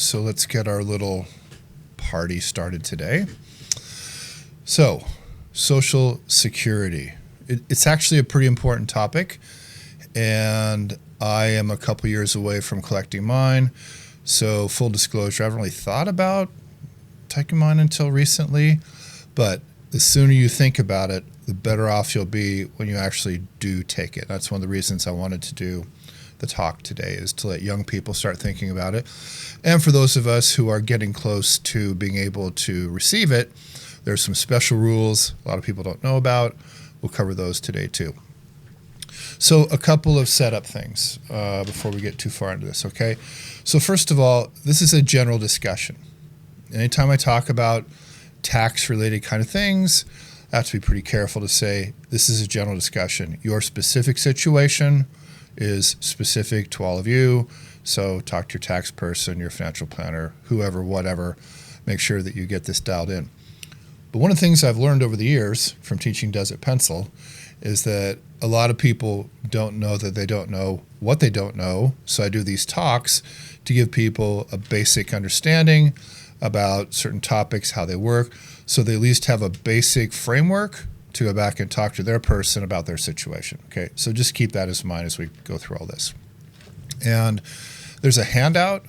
so let's get our little party started today. So, Social Security. It's actually a pretty important topic, and I am a couple years away from collecting mine. So, full disclosure, I haven't really thought about taking mine until recently, but the sooner you think about it, the better off you'll be when you actually do take it. That's one of the reasons I wanted to do the talk today, is to let young people start thinking about it. And for those of us who are getting close to being able to receive it, there's some special rules a lot of people don't know about. We'll cover those today too. So a couple of setup things before we get too far into this, okay? So first of all, this is a general discussion. Anytime I talk about tax-related kind of things, I have to be pretty careful to say this is a general discussion. Your specific situation is specific to all of you, so talk to your tax person, your financial planner, whoever, whatever. Make sure that you get this dialed in. But one of the things I've learned over the years from teaching Desert Pencil is that a lot of people don't know that they don't know what they don't know, so I do these talks to give people a basic understanding about certain topics, how they work, so they at least have a basic framework to go back and talk to their person about their situation. Okay, so just keep that in mind as we go through all this. And there's a handout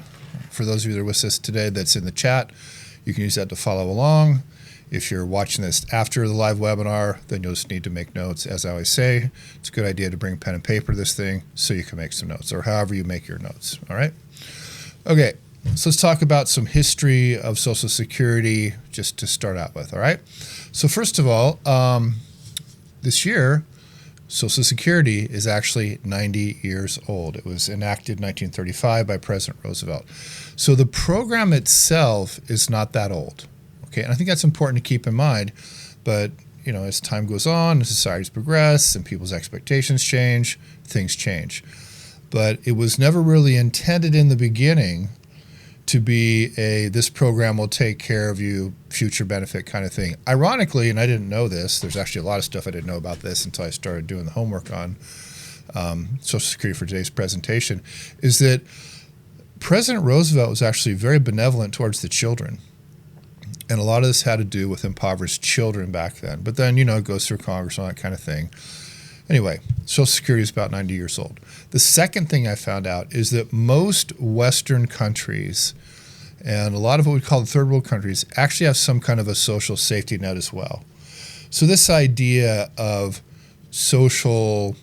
for those of you that are with us today that's in the chat. You can use that to follow along. If you're watching this after the live webinar, then you'll just need to make notes. As I always say, it's a good idea to bring pen and paper to this thing so you can make some notes, or however you make your notes, all right? Okay, so let's talk about some history of Social Security just to start out with, all right? So first of all, this year, Social Security is actually 90 years old. It was enacted in 1935 by President Roosevelt. So the program itself is not that old, okay? And I think that's important to keep in mind, but you know, as time goes on, as societies progress and people's expectations change, things change. But it was never really intended in the beginning to be this program will take care of you, future benefit kind of thing. Ironically, and I didn't know this, there's actually a lot of stuff I didn't know about this until I started doing the homework on Social Security for today's presentation, is that President Roosevelt was actually very benevolent towards the children. And a lot of this had to do with impoverished children back then. But then, you know, it goes through Congress and all that kind of thing. Anyway, Social Security is about 90 years old. The second thing I found out is that most Western countries and a lot of what we call the third world countries actually have some kind of a social safety net as well. So this idea of social,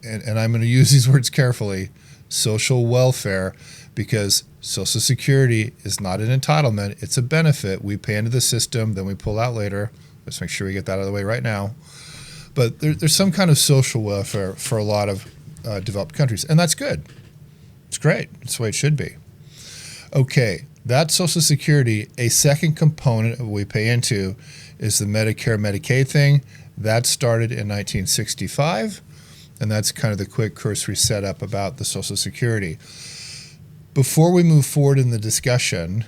and I'm going to use these words carefully, social welfare, because Social Security is not an entitlement, it's a benefit. We pay into the system, then we pull out later. Let's make sure we get that out of the way right now. But there's some kind of social welfare for a lot of developed countries, and that's good. It's great. It's the way it should be. Okay, that's Social Security. A second component of what we pay into is the Medicare, Medicaid thing. That started in 1965, and that's kind of the quick cursory setup about the Social Security. Before we move forward in the discussion,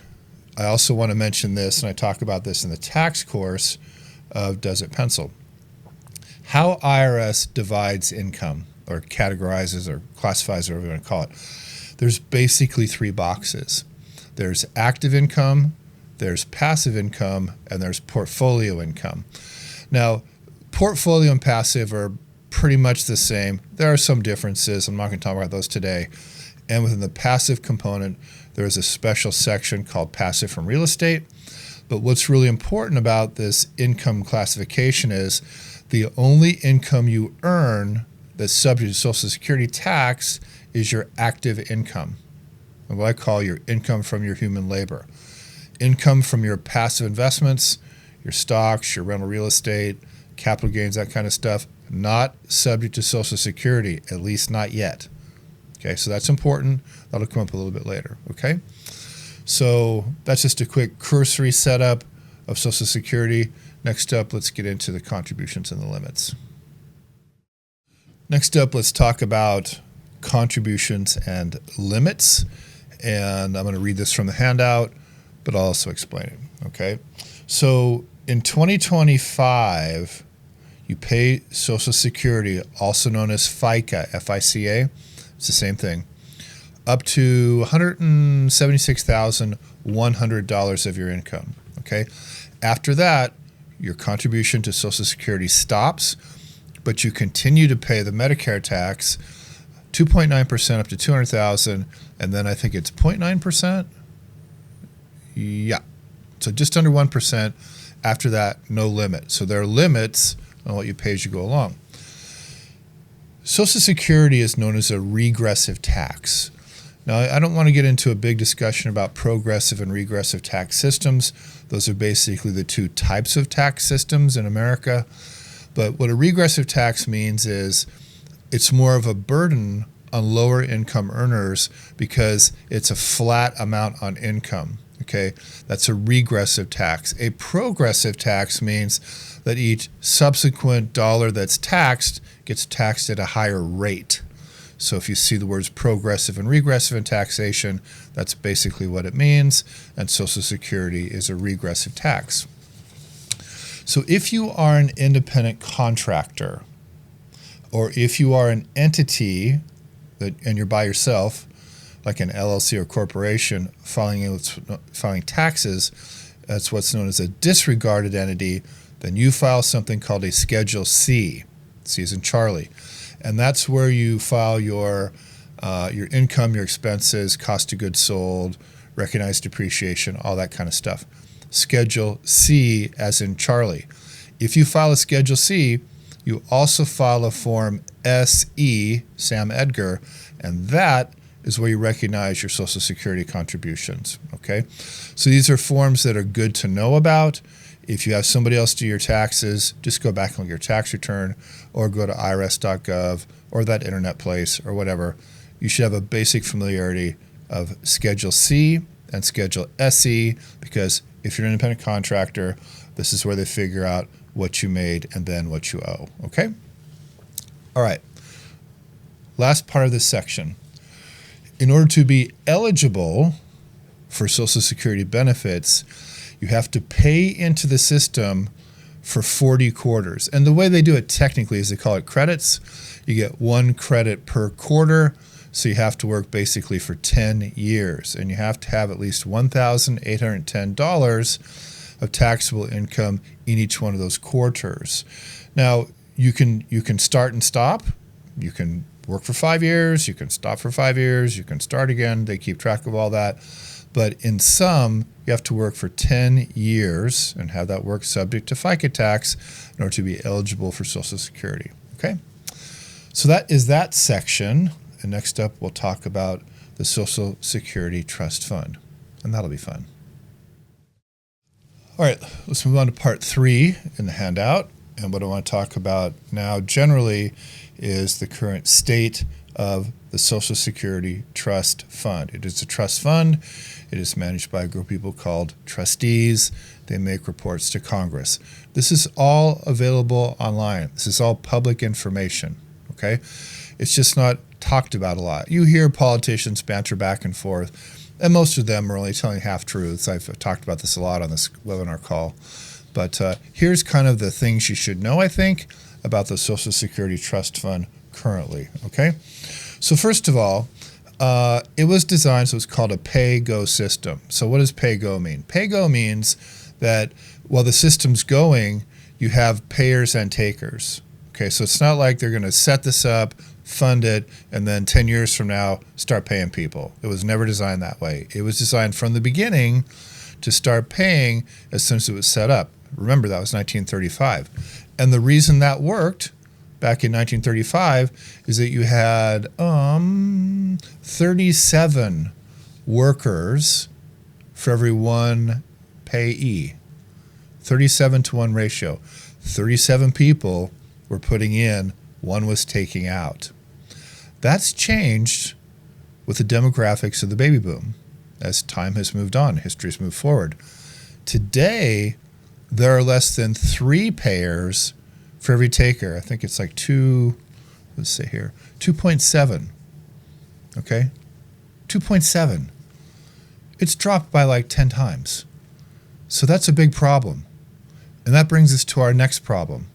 I also want to mention this, and I talk about this in the tax course of Desert Pencil. How IRS divides income, or categorizes, or classifies, or whatever you want to call it. There's basically three boxes. There's active income, there's passive income, and there's portfolio income. Now, portfolio and passive are pretty much the same. There are some differences. I'm not going to talk about those today. And within the passive component, there is a special section called passive from real estate. But what's really important about this income classification is the only income you earn that's subject to Social Security tax is your active income, and what I call your income from your human labor. Income from your passive investments, your stocks, your rental real estate, capital gains, that kind of stuff, not subject to Social Security, at least not yet. Okay, so that's important. That'll come up a little bit later, okay? So that's just a quick cursory setup of Social Security. Next up, let's get into the contributions and the limits. Next up, let's talk about contributions and limits. And I'm going to read this from the handout, but I'll also explain it, okay? So in 2025, you pay Social Security, also known as FICA, F-I-C-A. It's the same thing. up to $176,100 of your income. Okay. After that, your contribution to Social Security stops, but you continue to pay the Medicare tax, 2.9% up to $200,000, and then I think it's 0.9%. Yeah. So just under 1%. After that, no limit. So there are limits on what you pay as you go along. Social Security is known as a regressive tax. Now, I don't want to get into a big discussion about progressive and regressive tax systems. Those are basically the two types of tax systems in America. But what a regressive tax means is it's more of a burden on lower income earners because it's a flat amount on income. Okay, that's a regressive tax. A progressive tax means that each subsequent dollar that's taxed gets taxed at a higher rate. So if you see the words progressive and regressive in taxation, that's basically what it means. And Social Security is a regressive tax. So if you are an independent contractor, or if you are an entity and you're by yourself, like an LLC or corporation, filing taxes, that's what's known as a disregarded entity, then you file something called a Schedule C. C as in Charlie. And that's where you file your income, your expenses, cost of goods sold, recognized depreciation, all that kind of stuff. Schedule C as in Charlie. If you file a Schedule C, you also file a Form SE, Sam Edgar, and that is where you recognize your Social Security contributions. Okay, so these are forms that are good to know about. If you have somebody else do your taxes, just go back and look at your tax return or go to irs.gov or that internet place or whatever. You should have a basic familiarity of Schedule C and Schedule SE, because if you're an independent contractor, this is where they figure out what you made and then what you owe. Okay? All right. Last part of this section. In order to be eligible for Social Security benefits, you have to pay into the system for 40 quarters. And the way they do it technically is they call it credits. You get 1 credit per quarter, so you have to work basically for 10 years. And you have to have at least $1,810 of taxable income in each one of those quarters. Now, you can start and stop. You can work for 5 years. You can stop for 5 years. You can start again. They keep track of all that. But in sum, you have to work for 10 years and have that work subject to FICA tax in order to be eligible for Social Security. Okay? So that is that section. And next up, we'll talk about the Social Security Trust Fund. And that'll be fun. All right, let's move on to part 3 in the handout. And what I want to talk about now generally is the current state of the Social Security Trust Fund. It is a trust fund. It is managed by a group of people called trustees. They make reports to Congress. This is all available online. This is all public information, okay? It's just not talked about a lot. You hear politicians banter back and forth, and most of them are only telling half-truths. I've talked about this a lot on this webinar call. But here's kind of the things you should know, I think, about the Social Security Trust Fund currently, okay? So first of all, it was designed so it's called a pay-go system. So what does pay-go mean? Pay-go means that while the system's going, you have payers and takers. Okay, so it's not like they're going to set this up, fund it, and then 10 years from now start paying people. It was never designed that way. It was designed from the beginning to start paying as soon as it was set up. Remember, that was 1935. And the reason that worked back in 1935 is that you had 37 workers for every one payee. 37 to 1 ratio. 37 people were putting in, 1 was taking out. That's changed with the demographics of the baby boom as time has moved on, history's moved forward. Today, there are less than 3 payers for every taker. I think it's like 2.7. Okay? 2.7. It's dropped by like 10 times. So that's a big problem. And that brings us to our next problem,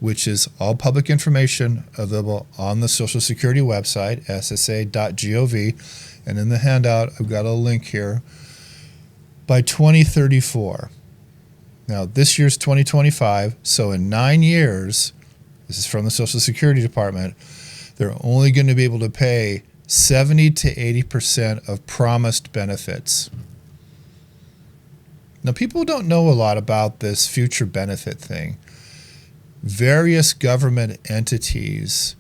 which is all public information available on the Social Security website, ssa.gov. and in the handout, I've got a link here, by 2034. Now, this year's 2025, so in 9 years, this is from the Social Security Department, they're only going to be able to pay 70 to 80% of promised benefits. Now, people don't know a lot about this future benefit thing. Various government entities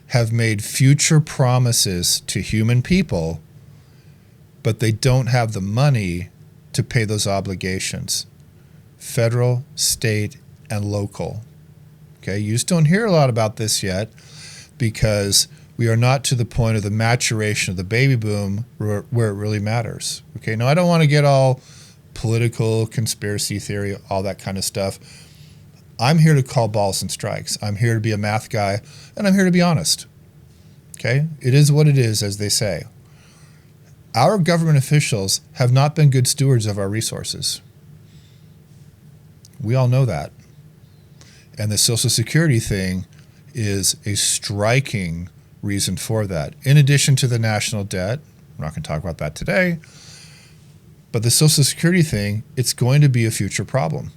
have made future promises to human people, but they don't have the money to pay those obligations. Federal, state, and local. Okay, you just don't hear a lot about this yet because we are not to the point of the maturation of the baby boom where it really matters. Okay, now I don't want to get all political, conspiracy theory, all that kind of stuff. I'm here to call balls and strikes. I'm here to be a math guy, and I'm here to be honest. Okay, it is what it is, as they say. Our government officials have not been good stewards of our resources. We all know that. And the Social Security thing is a striking reason for that. In addition to the national debt, we're not going to talk about that today, but the Social Security thing, it's going to be a future problem.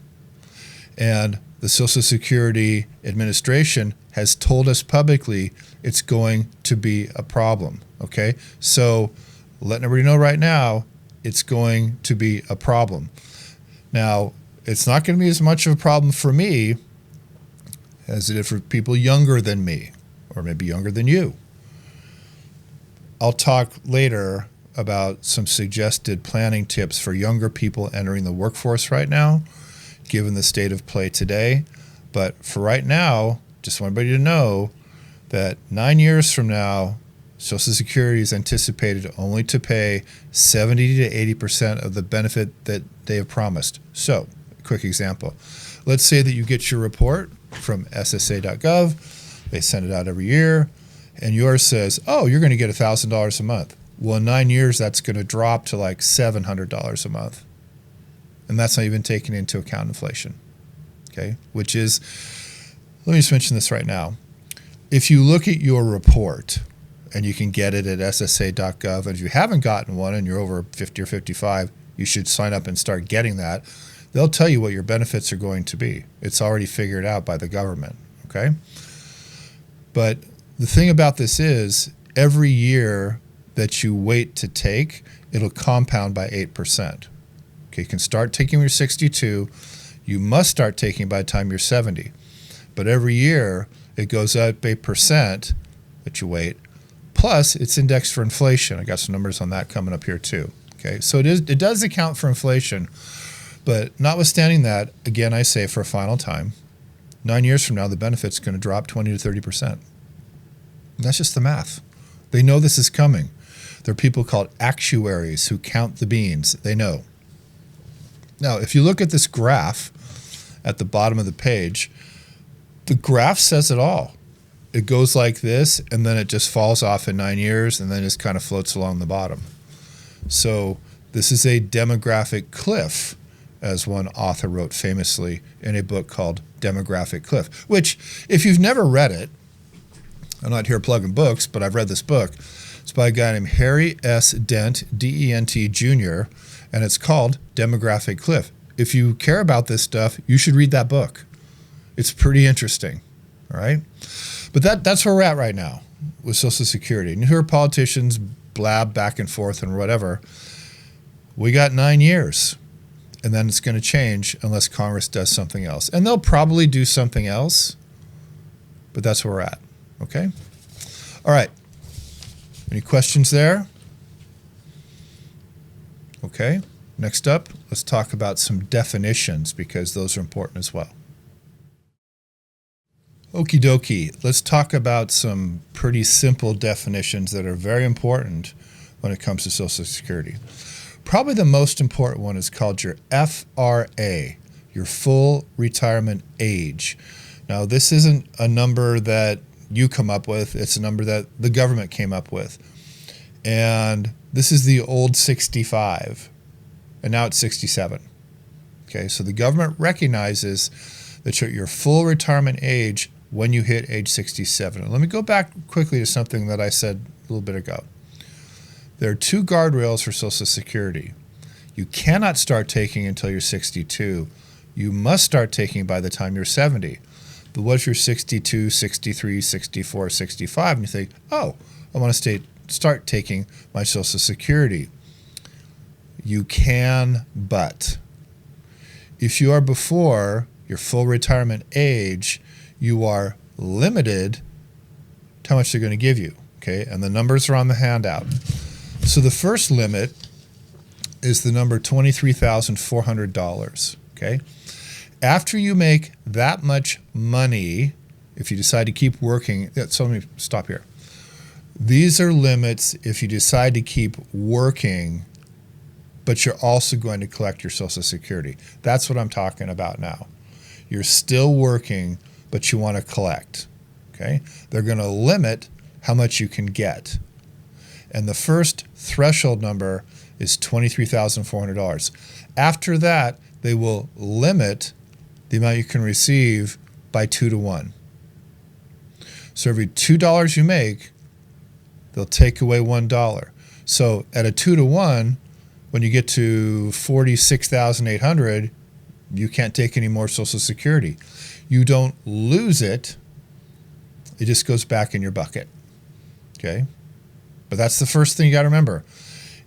And the Social Security Administration has told us publicly it's going to be a problem, okay? So letting everybody know right now, it's going to be a problem. Now, it's not going to be as much of a problem for me as it is for people younger than me, or maybe younger than you. I'll talk later about some suggested planning tips for younger people entering the workforce right now, given the state of play today. But for right now, just want everybody to know that 9 years from now, Social Security is anticipated only to pay 70 to 80% of the benefit that they have promised. So, a quick example. Let's say that you get your report from SSA.gov. They send it out every year, and yours says, oh, you're going to get $1,000 a month. Well, in 9 years, that's going to drop to like $700 a month. And that's not even taking into account inflation, okay? Which is, let me just mention this right now. If you look at your report, and you can get it at SSA.gov, and if you haven't gotten one and you're over 50 or 55, you should sign up and start getting that. They'll tell you what your benefits are going to be. It's already figured out by the government, okay? But the thing about this is, every year that you wait to take, it'll compound by 8%. Okay, you can start taking when you're 62. You must start taking by the time you're 70. But every year, it goes up 8% that you wait. Plus, it's indexed for inflation. I got some numbers on that coming up here too. Okay, so it does account for inflation. But notwithstanding that, again, I say for a final time, 9 years from now, the benefit's going to drop 20 to 30%. And that's just the math. They know this is coming. There are people called actuaries who count the beans. They know. Now, if you look at this graph at the bottom of the page, the graph says it all. It goes like this, and then it just falls off in 9 years, and then just kind of floats along the bottom. So this is a demographic cliff, as one author wrote famously in a book called Demographic Cliff, which, if you've never read it, I'm not here plugging books, but I've read this book. It's by a guy named Harry S. Dent, D-E-N-T Jr., and it's called Demographic Cliff. If you care about this stuff, you should read that book. It's pretty interesting, all right? But that's where we're at right now with Social Security. And you hear politicians blab back and forth and whatever. We got 9 years, and then it's going to change unless Congress does something else. And they'll probably do something else, but that's where we're at, okay? All right. Any questions there? Okay. Next up, let's talk about some definitions because those are important as well. Okie dokie, let's talk about some pretty simple definitions that are very important when it comes to Social Security. Probably the most important one is called your FRA, your full retirement age. Now, this isn't a number that you come up with, it's a number that the government came up with. And this is the old 65, and now it's 67. Okay, so the government recognizes that you're at your full retirement age when you hit age 67. And let me go back quickly to something that I said a little bit ago. There are two guardrails for Social Security. You cannot start taking until you're 62. You must start taking by the time you're 70. But what if you're 62, 63, 64, 65, and you think, oh, I want to start taking my Social Security? You can, but if you are before your full retirement age, you are limited to how much they're going to give you, okay? And the numbers are on the handout. So the first limit is the number $23,400, okay? After you make that much money, if you decide to keep working, so let me stop here. These are limits if you decide to keep working, but you're also going to collect your Social Security. That's what I'm talking about now. You're still working, but you want to collect, okay? They're going to limit how much you can get. And the first threshold number is $23,400. After that, they will limit the amount you can receive by 2 to 1. So every $2 you make, they'll take away $1. So at a 2 to 1, when you get to $46,800, you can't take any more Social Security. You don't lose it. It just goes back in your bucket. Okay? But that's the first thing you got to remember.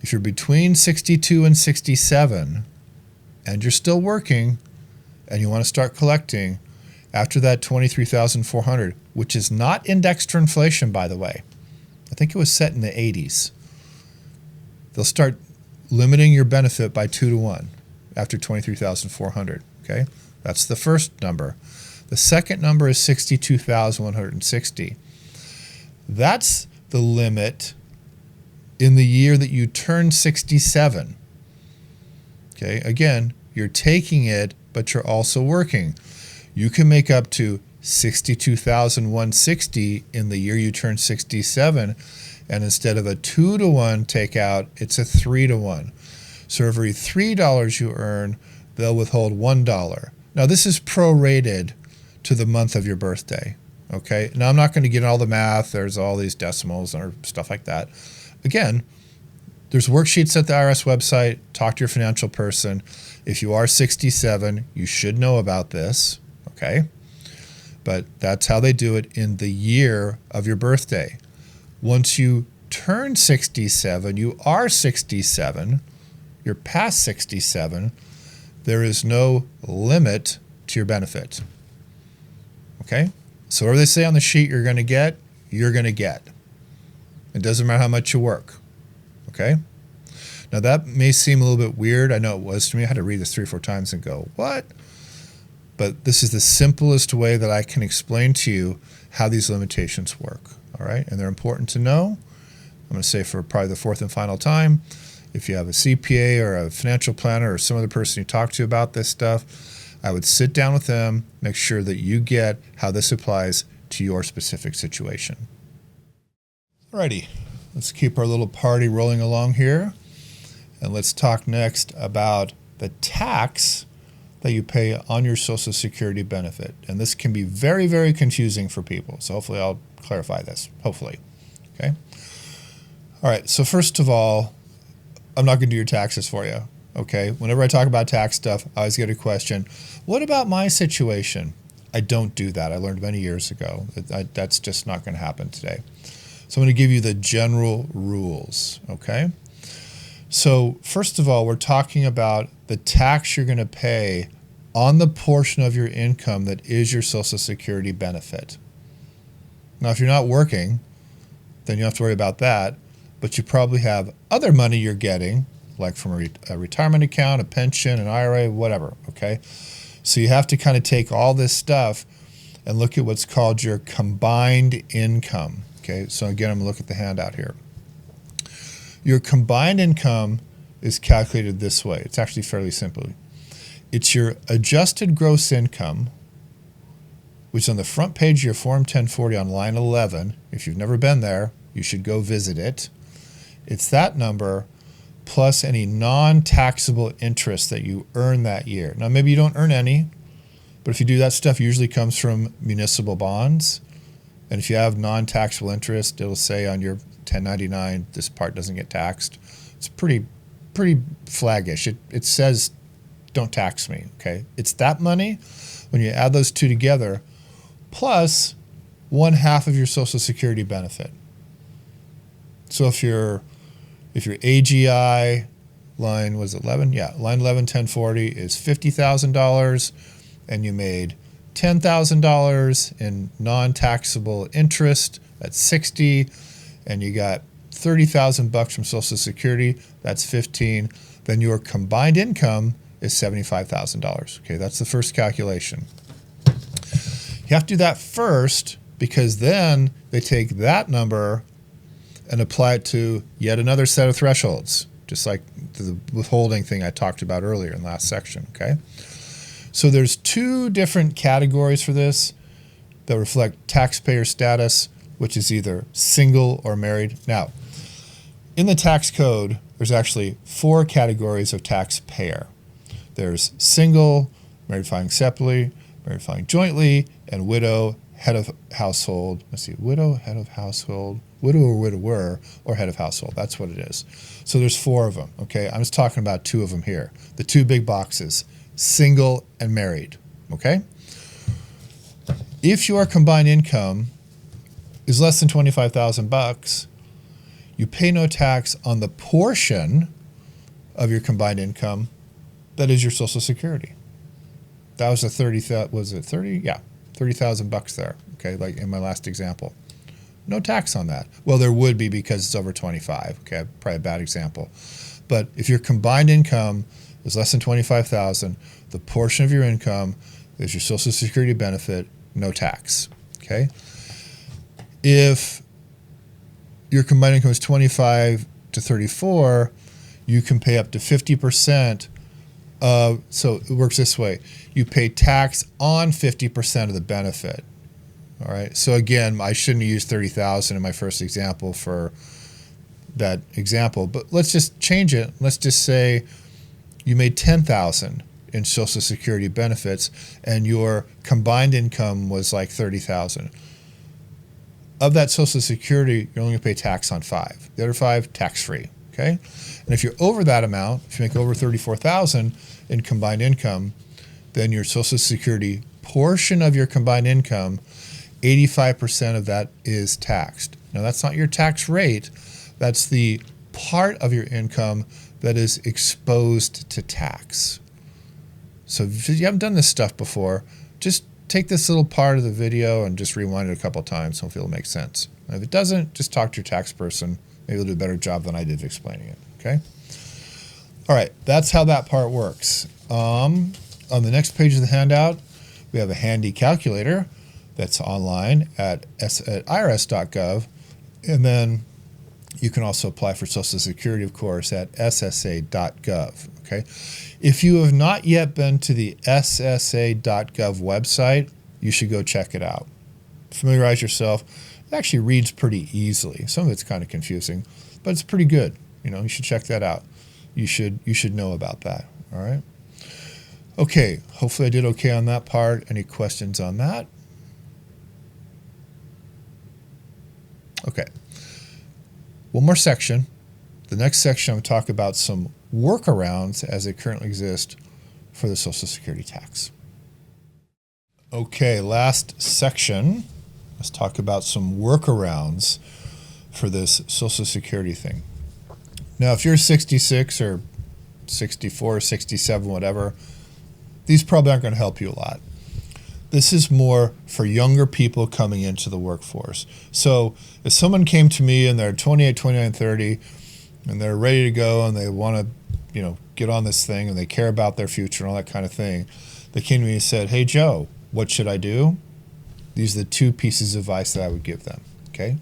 If you're between 62 and 67 and you're still working and you want to start collecting after that $23,400, which is not indexed for inflation, by the way. I think it was set in the 80s. They'll start limiting your benefit by 2 to 1 after $23,400, okay? That's the first number. The second number is $62,160. That's the limit in the year that you turn 67. Okay, again, you're taking it, but you're also working. You can make up to $62,160 in the year you turn 67, and instead of a 2 to 1 takeout, it's a 3 to 1. So every $3 you earn, they'll withhold $1. Now this is prorated to the month of your birthday. Okay, now I'm not going to get all the math. There's all these decimals or stuff like that. Again, there's worksheets at the IRS website. Talk to your financial person. If you are 67, you should know about this, okay? But that's how they do it in the year of your birthday. Once you turn 67, you are 67, you're past 67, there is no limit to your benefit, okay? So whatever they say on the sheet you're going to get, you're going to get. It doesn't matter how much you work, okay? Now that may seem a little bit weird. I know it was to me. I had to read this 3 or 4 times and go, what? But this is the simplest way that I can explain to you how these limitations work, all right? And they're important to know. I'm going to say for probably the 4th and final time, if you have a CPA or a financial planner or some other person you talk to about this stuff, I would sit down with them, make sure that you get how this applies to your specific situation. Alrighty, let's keep our little party rolling along here. And let's talk next about the tax that you pay on your Social Security benefit. And this can be very, very confusing for people. So hopefully I'll clarify this, hopefully. Okay. All right, so first of all, I'm not going to do your taxes for you. Okay. Whenever I talk about tax stuff, I always get a question, what about my situation? I don't do that. I learned many years ago. That's just not going to happen today. So I'm going to give you the general rules, okay? So first of all, we're talking about the tax you're going to pay on the portion of your income that is your Social Security benefit. Now, if you're not working, then you don't have to worry about that, but you probably have other money you're getting, like from a retirement account, a pension, an IRA, whatever, okay? So you have to kind of take all this stuff and look at what's called your combined income, okay? So again, I'm going to look at the handout here. Your combined income is calculated this way. It's actually fairly simple. It's your adjusted gross income, which is on the front page of your Form 1040 on line 11. If you've never been there, you should go visit it. It's that number plus any non-taxable interest that you earn that year. Now, maybe you don't earn any, but if you do, that stuff usually comes from municipal bonds. And if you have non-taxable interest, it'll say on your 1099, this part doesn't get taxed. It's pretty flaggish. It says, don't tax me, okay? It's that money, when you add those two together, plus 1/2 of your Social Security benefit. So if your AGI line was 11, yeah, line 11, 1040 is $50,000, and you made $10,000 in non-taxable interest, that's 60, and you got $30,000 from Social Security, that's 15, then your combined income is $75,000. Okay, that's the first calculation. You have to do that first, because then they take that number and apply it to yet another set of thresholds, just like the withholding thing I talked about earlier in the last section, okay? So there's 2 different categories for this that reflect taxpayer status, which is either single or married. Now, in the tax code, there's actually 4 categories of taxpayer. There's single, married filing separately, married filing jointly, and widow, head of household. Let's see, widow, head of household, widow or widower, or head of household. That's what it is. So there's 4 of them, okay? I'm just talking about 2 of them here. The 2 big boxes, single and married, okay? If your combined income is less than $25,000, you pay no tax on the portion of your combined income that is your Social Security. That was was it 30? Yeah, $30,000 there, okay, like in my last example. No tax on that. Well, there would be because it's over 25, okay, probably a bad example. But if your combined income is less than 25,000, the portion of your income is your Social Security benefit, no tax, okay? If your combined income is 25 to 34, you can pay up to 50% so it works this way. You pay tax on 50% of the benefit. All right. So again, I shouldn't have used 30,000 in my first example for that example, but let's just change it. Let's just say you made 10,000 in Social Security benefits and your combined income was like 30,000. Of that Social Security, you're only going to pay tax on 5. The other 5, tax-free. Okay. And if you're over that amount, if you make over 34,000 in combined income, then your Social Security portion of your combined income, 85% of that is taxed. Now, that's not your tax rate. That's the part of your income that is exposed to tax. So if you haven't done this stuff before, just take this little part of the video and just rewind it a couple times. Hopefully it'll make sense. And if it doesn't, just talk to your tax person. Maybe they'll do a better job than I did of explaining it, okay? All right, that's how that part works. On the next page of the handout, we have a handy calculator that's online at irs.gov, and then you can also apply for Social Security, of course, at ssa.gov, okay? If you have not yet been to the ssa.gov website, you should go check it out. Familiarize yourself. It actually reads pretty easily. Some of it's kind of confusing, but it's pretty good. You know, you should check that out. You should know about that, all right? Okay, hopefully I did okay on that part. Any questions on that? Okay. One more section. The next section, I'm going to talk about some workarounds as they currently exist for the Social Security tax. Okay, last section. Let's talk about some workarounds for this Social Security thing. Now, if you're 66 or 64, 67, whatever, these probably aren't going to help you a lot. This is more for younger people coming into the workforce. So if someone came to me and they're 28, 29, 30, and they're ready to go and they want to, get on this thing and they care about their future and all that kind of thing, they came to me and said, hey, Joe, what should I do? These are the 2 pieces of advice that I would give them, okay?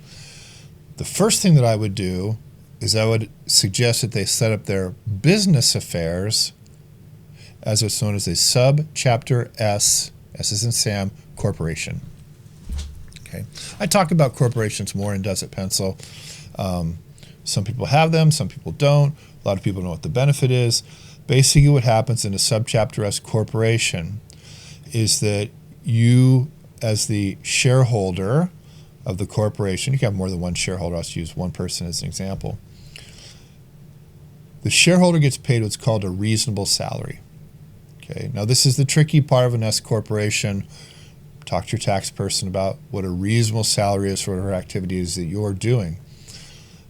The first thing that I would do is I would suggest that they set up their business affairs as what's known as a Subchapter S, S as in Sam, corporation. Okay, I talk about corporations more in Does It Pencil. Some people have them, some people don't. A lot of people know what the benefit is. Basically what happens in a Subchapter S corporation is that you, as the shareholder, of the corporation, you can have more than one shareholder, I'll just use one person as an example. The shareholder gets paid what's called a reasonable salary. Okay, now this is the tricky part of an S corporation. Talk to your tax person about what a reasonable salary is for whatever activities that you're doing.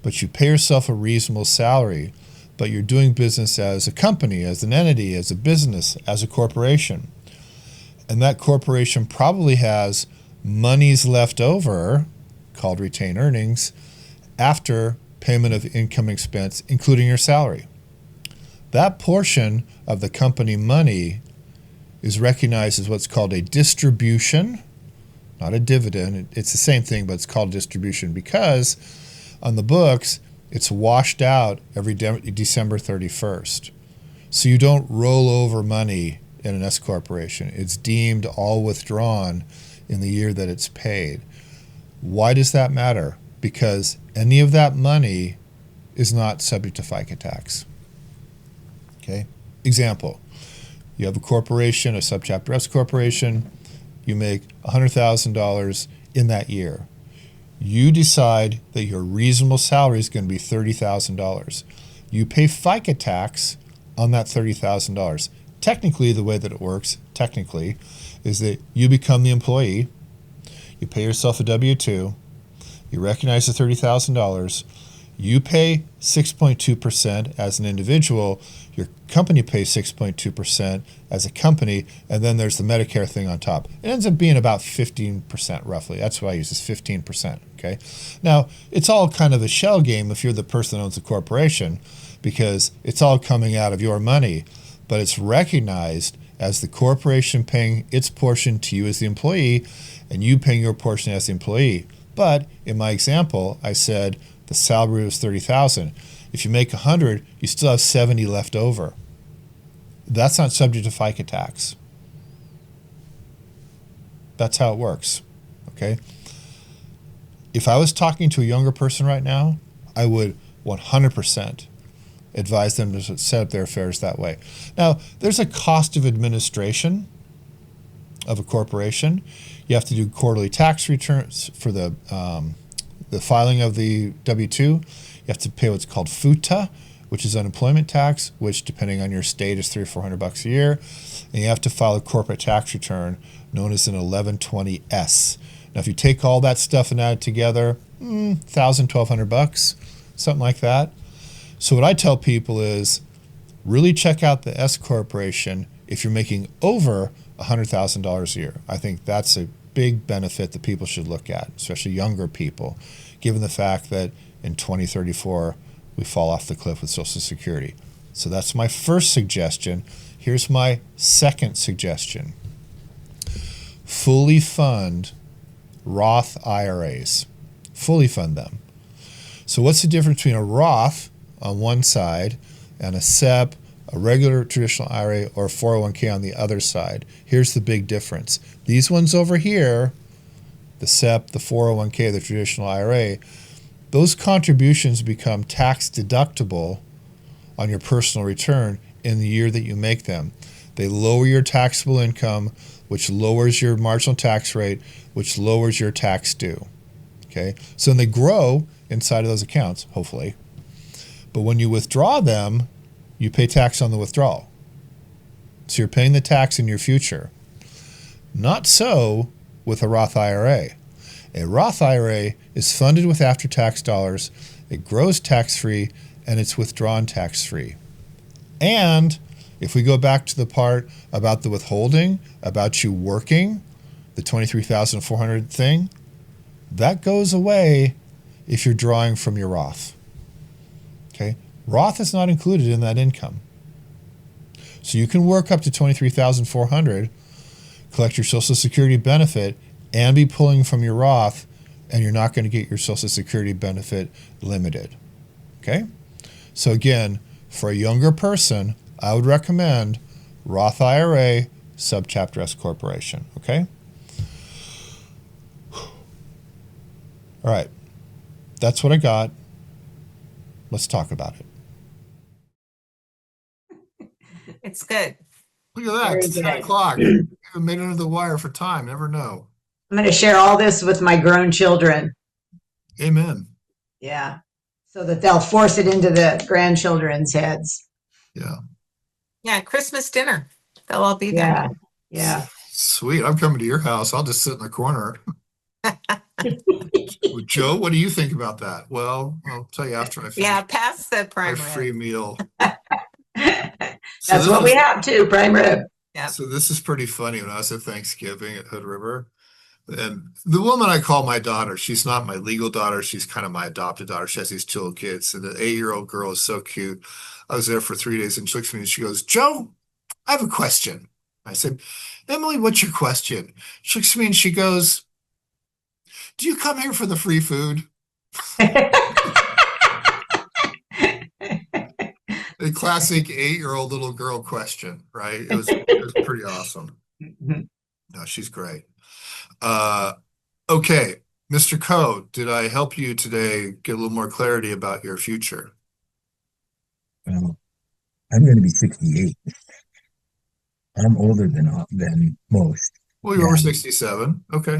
But you pay yourself a reasonable salary, but you're doing business as a company, as an entity, as a business, as a corporation. And that corporation probably has monies left over, called retained earnings, after payment of income expense, including your salary. That portion of the company money is recognized as what's called a distribution, not a dividend. It's the same thing, but it's called distribution because on the books, it's washed out every December 31st. So you don't roll over money in an S corporation. It's deemed all withdrawn in the year that it's paid. Why does that matter? Because any of that money is not subject to FICA tax. Okay? Example, you have a corporation, a subchapter S corporation, you make $100,000 in that year. You decide that your reasonable salary is going to be $30,000. You pay FICA tax on that $30,000. Technically, the way that it works, is that you become the employee, you pay yourself a W-2, you recognize the $30,000, you pay 6.2% as an individual, your company pays 6.2% as a company, and then there's the Medicare thing on top. It ends up being about 15% roughly. That's what I use, is 15%. Okay. Now, it's all kind of a shell game if you're the person that owns the corporation, because it's all coming out of your money, but it's recognized as the corporation paying its portion to you as the employee, and you paying your portion as the employee. But in my example, I said the salary was $30,000. If you make 100, you still have 70 left over. That's not subject to FICA tax. That's how it works. Okay. If I was talking to a younger person right now, I would 100% advise them to set up their affairs that way. Now, there's a cost of administration of a corporation. You have to do quarterly tax returns for the filing of the W-2. You have to pay what's called FUTA, which is unemployment tax, which depending on your state is $300 or $400 a year. And you have to file a corporate tax return known as an 1120S. Now, if you take all that stuff and add it together, $1,000, $1,200, something like that. So what I tell people is really check out the S corporation if you're making over $100,000 a year. I think that's a big benefit that people should look at, especially younger people, given the fact that in 2034 we fall off the cliff with Social Security. So that's my first suggestion. Here's my second suggestion. Fully fund Roth IRAs. Fully fund them. So what's the difference between a Roth on one side and a SEP, a regular traditional IRA, or a 401k on the other side? Here's the big difference. These ones over here, the SEP, the 401k, the traditional IRA, those contributions become tax deductible on your personal return in the year that you make them. They lower your taxable income, which lowers your marginal tax rate, which lowers your tax due. Okay, so they grow inside of those accounts, hopefully. But when you withdraw them, you pay tax on the withdrawal. So you're paying the tax in your future. Not so with a Roth IRA. A Roth IRA is funded with after-tax dollars, it grows tax-free, and it's withdrawn tax-free. And if we go back to the part about the withholding, about you working, the $23,400 thing, that goes away if you're drawing from your Roth. Okay? Roth is not included in that income. So you can work up to $23,400, collect your Social Security benefit, and be pulling from your Roth, and you're not going to get your Social Security benefit limited. Okay? So again, for a younger person, I would recommend Roth IRA, subchapter S corporation. Okay? All right. That's what I got. Let's talk about it. It's good. Look at that. Very It's 10 good. o'clock. I haven't made it under the wire for time. Never know. I'm going to share all this with my grown children. Amen. Yeah. So that they'll force it into the grandchildren's heads. Yeah. Yeah, Christmas dinner. They'll all be there. Yeah. Yeah. Sweet. I'm coming to your house. I'll just sit in the corner. Well, Joe, what do you think about that? Well, I'll tell you after I Yeah, finish pass the my prime rib. free meal. So That's this what we is have too, prime rib. Yeah. so this is pretty funny. When I was at Thanksgiving at Hood River, and the woman I call my daughter, she's not my legal daughter. She's kind of my adopted daughter. She has these two little kids, and the 8-year-old girl is so cute. I was there for 3 days, and she looks at me and she goes, "Joe, I have a question." I said, "Emily, what's your question?" She looks at me and she goes, "Do you come here for the free food?" A classic 8-year-old little girl question, right? It was pretty awesome. No, she's great. Uh, okay, Mr. Coe, did I help you today get a little more clarity about your future? Well, I'm going to be 68. I'm older than most. Well, you're over Yeah. 67. Okay.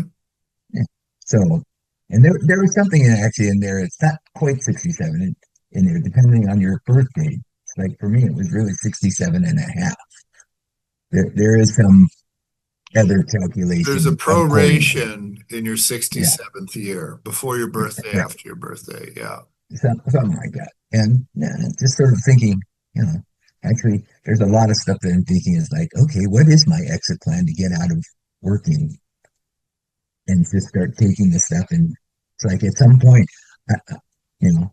Yeah. So, and there was something actually in there. It's not quite 67 in there, depending on your birthday. Like for me, it was really 67 and a half. There is some other There's a calculation accordingly. proration in your Yeah, 67th year before your birthday, right. after your birthday. Yeah. Something like that. And yeah, just sort of thinking, you know, actually, there's a lot of stuff that I'm thinking is like, okay, what is my exit plan to get out of working and just start taking this stuff? And it's like at some point, you know,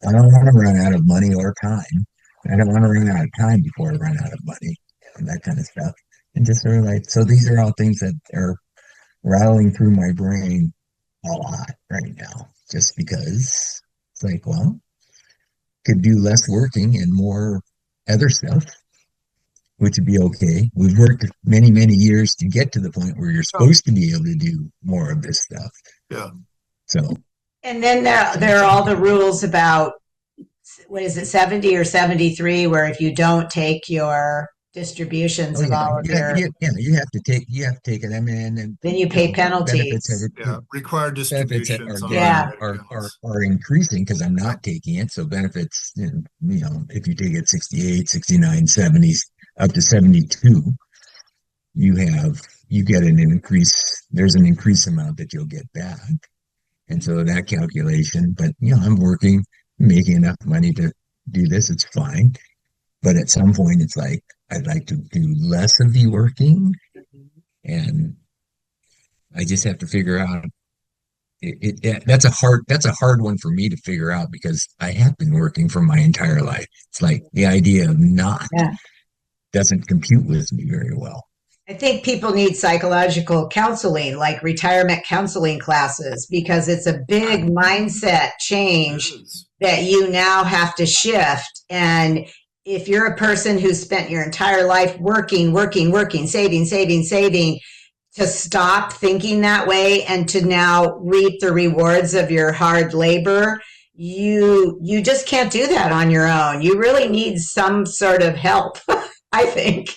I don't want to run out of money or time. I don't want to run out of time before I run out of money and that kind of stuff. And just sort of like, so these are all things that are rattling through my brain a lot right now, just because it's like, well, could do less working and more other stuff, which would be okay. We've worked many, many years to get to the point where you're Oh, supposed to be able to do more of this stuff. yeah. So, And then there are all the rules about what is it, 70 or 73, where if you don't take your distributions oh of yeah, all of your, you have to take it. I mean, and then you pay benefits have penalties. Yeah. Required benefits distributions are on our Yeah. getting credit accounts. are increasing because I'm Yeah. not taking it. So benefits, if you take it 68, 69, 70s, up to 72, you have you get an increase. There's an increase amount that you'll get back. And so that calculation, but I'm working, making enough money to do this. It's fine. But at some point, it's like, I'd like to do less of the working. And I just have to figure out that's a hard one for me to figure out because I have been working for my entire life. It's like the idea of not Yeah. doesn't compute with me very well. I think people need psychological counseling, like retirement counseling classes, because it's a big mindset It change is. that you now have to shift. And if you're a person who's spent your entire life working, working, working, saving, saving, saving, to stop thinking that way and to now reap the rewards of your hard labor, you just can't do that on your own. You really need some sort of help, I think,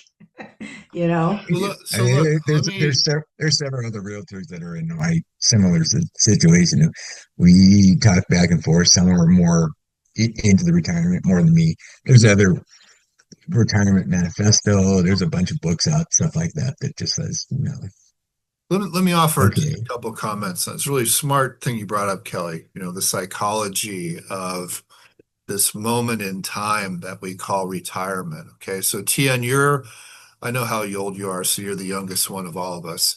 you know. I do. So look, let me There's several other realtors that are in my similar situation. We talk back and forth. Some are more into the retirement more than me. There's other retirement manifesto. There's a bunch of books out, stuff like that, that just says, let me offer just okay, a couple comments. It's a really smart thing you brought up, Kelly. The psychology of this moment in time that we call retirement. Okay, so Tian, I know how old you are, so you're the youngest one of all of us.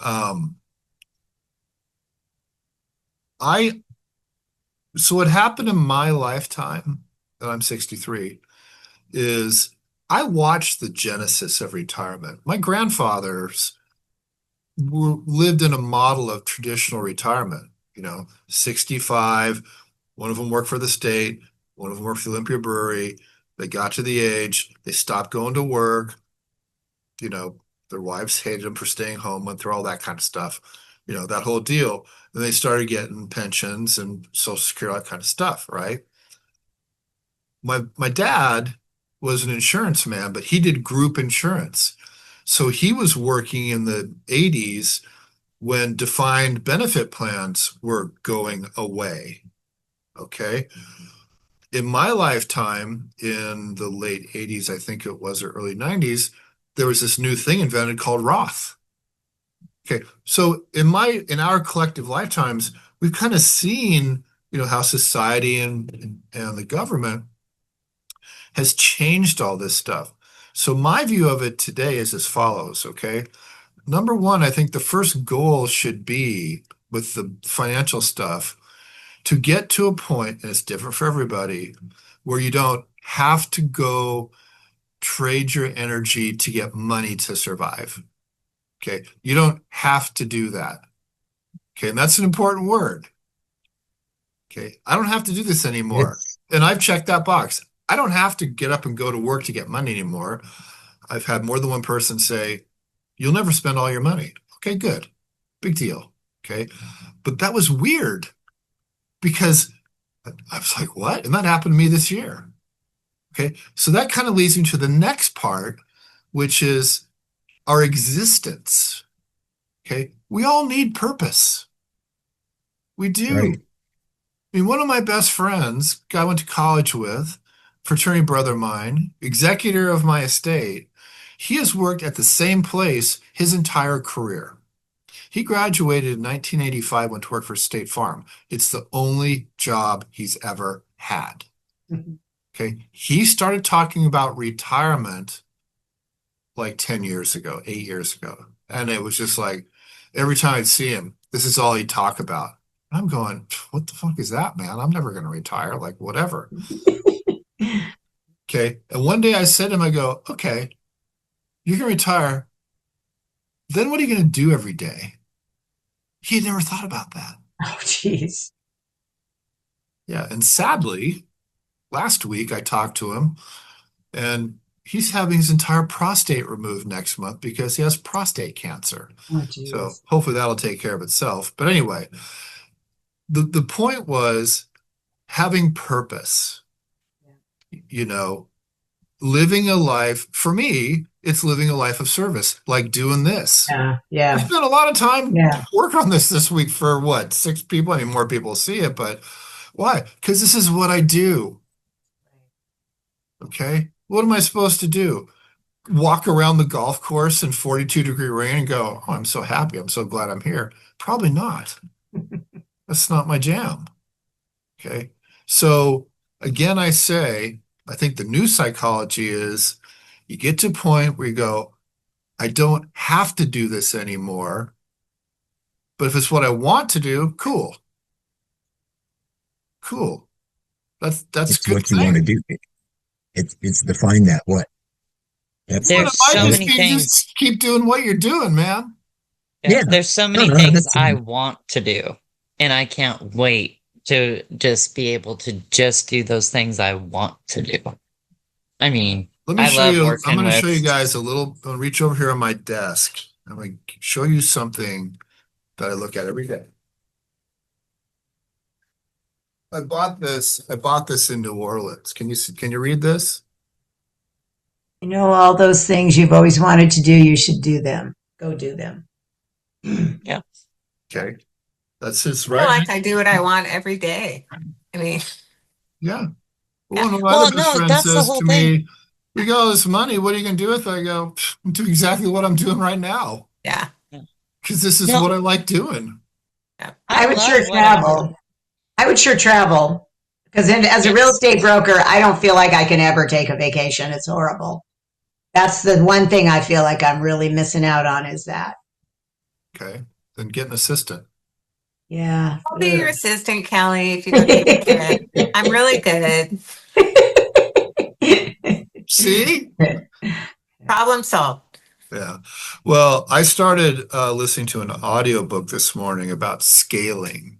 Um, I so what happened in my lifetime, that I'm 63, is I watched the genesis of retirement. My grandfathers lived in a model of traditional retirement, 65. One of them worked for the state, one of them worked for the Olympia Brewery. They got to the age, they stopped going to work. you know, their wives hated them for staying home, went through all that kind of stuff, that whole deal. Then they started getting pensions and Social Security, all that kind of stuff, right? My dad was an insurance man, but he did group insurance. So he was working in the 80s when defined benefit plans were going away. Okay. In my lifetime, in the late 80s, I think it was, or early 90s, there was this new thing invented called Roth. Okay. So in our collective lifetimes, we've kind of seen, how society and the government has changed all this stuff. So my view of it today is as follows, okay? Number one, I think the first goal should be with the financial stuff to get to a point, and it's different for everybody, where you don't have to go trade your energy to get money to survive. Okay. You don't have to do that. Okay. And that's an important word. Okay. I don't have to do this anymore. It's And I've checked that box. I don't have to get up and go to work to get money anymore. I've had more than one person say, you'll never spend all your money. Okay, good. Big deal. Okay. But that was weird because I was like, what? And that happened to me this year. Okay. So that kind of leads me to the next part, which is our existence. Okay. We all need purpose. We do. right. I mean, one of my best friends, guy I went to college with, fraternity brother of mine, executor of my estate, he has worked at the same place his entire career. He graduated in 1985, went to work for State Farm. It's the only job he's ever had. Okay. He started talking about retirement like 10 years ago, 8 years ago. And it was just like every time I'd see him, this is all he'd talk about. I'm going, what the fuck is that, man? I'm never going to retire, like whatever. Okay. And one day I said to him, I go, okay, you're going to retire. Then what are you going to do every day? He had never thought about that. Oh, jeez. Yeah. And sadly, last week I talked to him and he's having his entire prostate removed next month because he has prostate cancer. Oh, So jeez. hopefully that'll take care of itself. But anyway, the point was having purpose, living a life. For me, it's living a life of service, like doing this. Yeah. I Yeah. spent a lot of time Yeah. working on this week for what, 6 people? I mean, more people see it, but why? Because this is what I do. Okay. What am I supposed to do? Walk around the golf course in 42-degree rain and go, oh, I'm so happy. I'm so glad I'm here. Probably not. That's not my jam. Okay. So again, I think the new psychology is you get to a point where you go, I don't have to do this anymore. But if it's what I want to do, cool. Cool. That's a It's good what you want to thing. do. It's define that what. That's Well, it There's might so just many be things. just keep doing what you're doing, man. Yeah, yeah. there's so No, many no, things that's I want to do, and I can't wait to just be able to just do those things I want to do. I mean, Let me I show love you. I'm working going to show you with, guys a little. I'm going to reach over here on my desk. I'm going to show you something that I look at every day. I bought this. I bought this in New Orleans. Can you read this? You know, all those things you've always wanted to do, you should do them. Go do them. yeah. Okay. That's his I feel right. like I do what I want every day. I mean, Yeah. yeah. One of my other Well, best no, friends that's the says whole to thing. me, we got all this money. What are you going to do with it? I go, I'm doing exactly what I'm doing right now Yeah. because this is No, what I like doing. Yeah. I I would sure love what I do. travel. I would sure travel because as a real Yes. estate broker, I don't feel like I can ever take a vacation. It's horrible. That's the one thing I feel like I'm really missing out on is that. Okay. Then get an assistant. Yeah. I'll be your assistant, Kelly, if you go take a trip. I'm really good. See? Problem solved. Yeah. Well, I started listening to an audiobook this morning about scaling.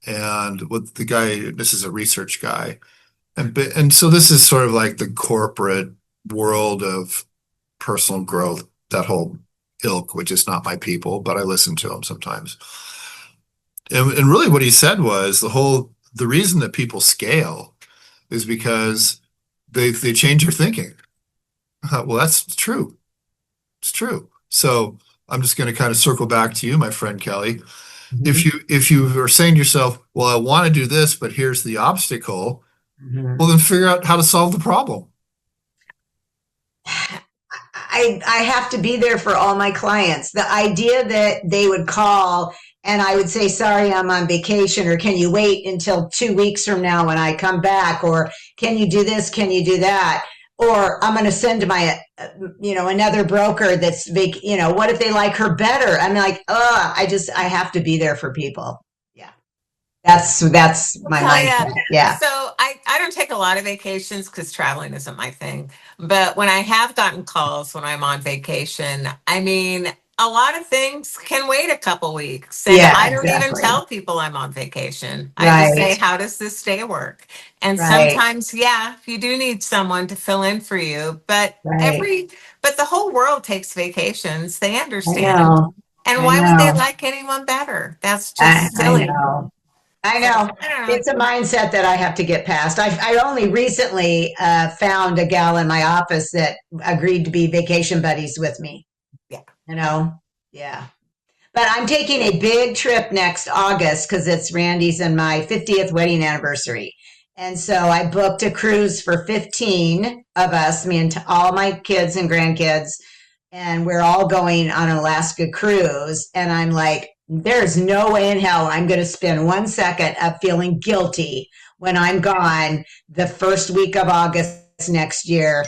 And with the guy, this is a research guy. And so this is sort of like the corporate world of personal growth, that whole ilk, which is not my people, but I listen to them sometimes. And really what he said was the reason that people scale is because they change their thinking. Well, that's true. It's true. So I'm just going to kind of circle back to you, my friend Kelly. Mhm. If you are saying to yourself, well, I want to do this, but here's the obstacle, Mhm. well, then figure out how to solve the problem. I have to be there for all my clients. The idea that they would call and I would say, sorry, I'm on vacation, or can you wait until 2 weeks from now when I come back? Or can you do this? Can you do that? Or I'm going to send my, another broker that's, what if they like her better? I'm like, I have to be there for people. Yeah. That's my Talia, mindset. Yeah. so I don't take a lot of vacations because traveling isn't my thing. But when I have gotten calls when I'm on vacation, I mean, a lot of things can wait a couple weeks. And Yeah, I don't even exactly. tell people I'm on vacation. I just say, Right. how does this day work? And Right. sometimes, yeah, you do need someone to fill in for you. Right. But the whole world takes vacations. They I understand. know. And I why would they know. like anyone better? That's I, just I silly. know. I So know. I don't know. It's a mindset that I have to get past. I only recently found a gal in my office that agreed to be vacation buddies with me. Yeah. You know? Yeah. But I'm taking a big trip next August because it's Randy's and my 50th wedding anniversary. And so I booked a cruise for 15 of us, me and all my kids and grandkids, and we're all going on an Alaska cruise. And I'm like, there's no way in hell I'm going to spend 1 second of feeling guilty when I'm gone the first week of August next year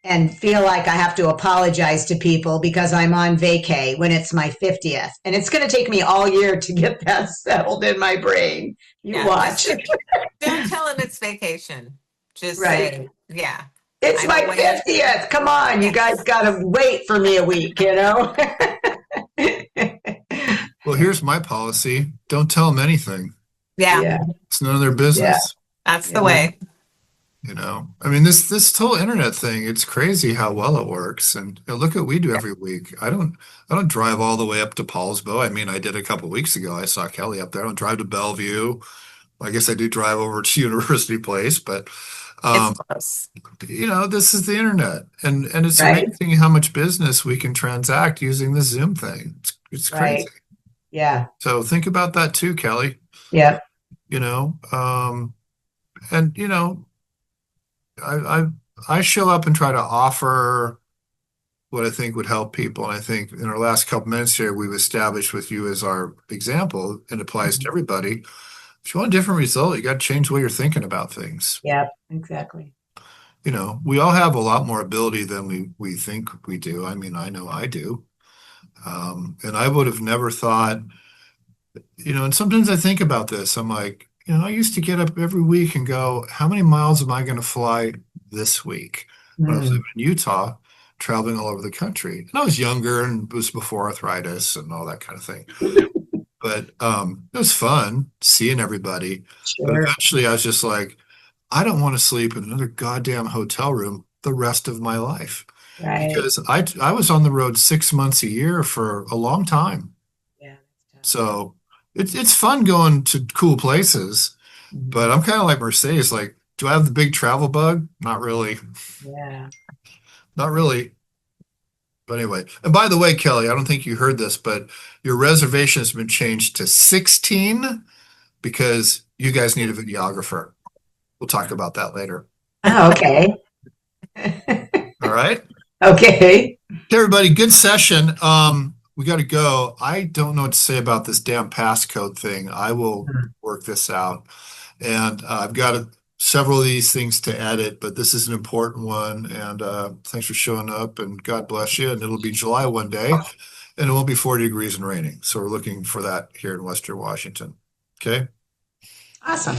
and feel like I have to apologize to people because I'm on vacay when it's my 50th. And it's going to take me all year to get that settled in my brain. You Yeah, watch. don't tell him it's vacation. Just Right. say, yeah, It's I'm my away. 50th. Come on, you guys Yes. got to wait for me a week, you know? Well, here's my policy. Don't tell them anything. Yeah, Yeah. It's none of their Yeah. business. that's the Yeah. way. I mean, this whole internet thing, it's crazy how well it works. And look what we do every week. I don't drive all the way up to Paulsbo. I mean, I did a couple weeks ago. I saw Kelly up there. I don't drive to Bellevue. I guess I do drive over to University Place, but It's um, close. this is the internet, and it's Right. amazing how much business we can transact using the Zoom thing. It's crazy. Right. Yeah. So think about that too, Kelly. Yeah. You know, and I I show up and try to offer what I think would help people. And I think in our last couple minutes here, we've established with you as our example, and applies to everybody. If you want a different result, you got to change the way you're thinking about things. Yeah. Exactly. We all have a lot more ability than we think we do. I mean, I know I do. And I would have never thought, and sometimes I think about this. I'm like, I used to get up every week and go, how many miles am I going to fly this week? When I was Mm. living in Utah, traveling all over the country. And I was younger and it was before arthritis and all that kind of thing. But it was fun seeing everybody. But Sure. eventually I was just like, I don't want to sleep in another goddamn hotel room the rest of my life. Right. Because I was on the road 6 months a year for a long time. Yeah. That's tough. So it's fun going to cool places, but Mhm. I'm kind of like Mercedes, like, do I have the big travel bug? Not really. Yeah. Not really. But anyway, and by the way, Kelly, I don't think you heard this, but your reservation has been changed to 16 because you guys need a videographer. We'll talk about that later. Oh, okay. All right. Okay. Hey, everybody, good session. We got to go. I don't know what to say about this damn passcode thing. I will work this out. And I've got several of these things to edit, but this is an important one. And thanks for showing up, and God bless you. And it'll be July one day, and it won't be 40 degrees and raining. So we're looking for that here in Western Washington. Okay. Awesome.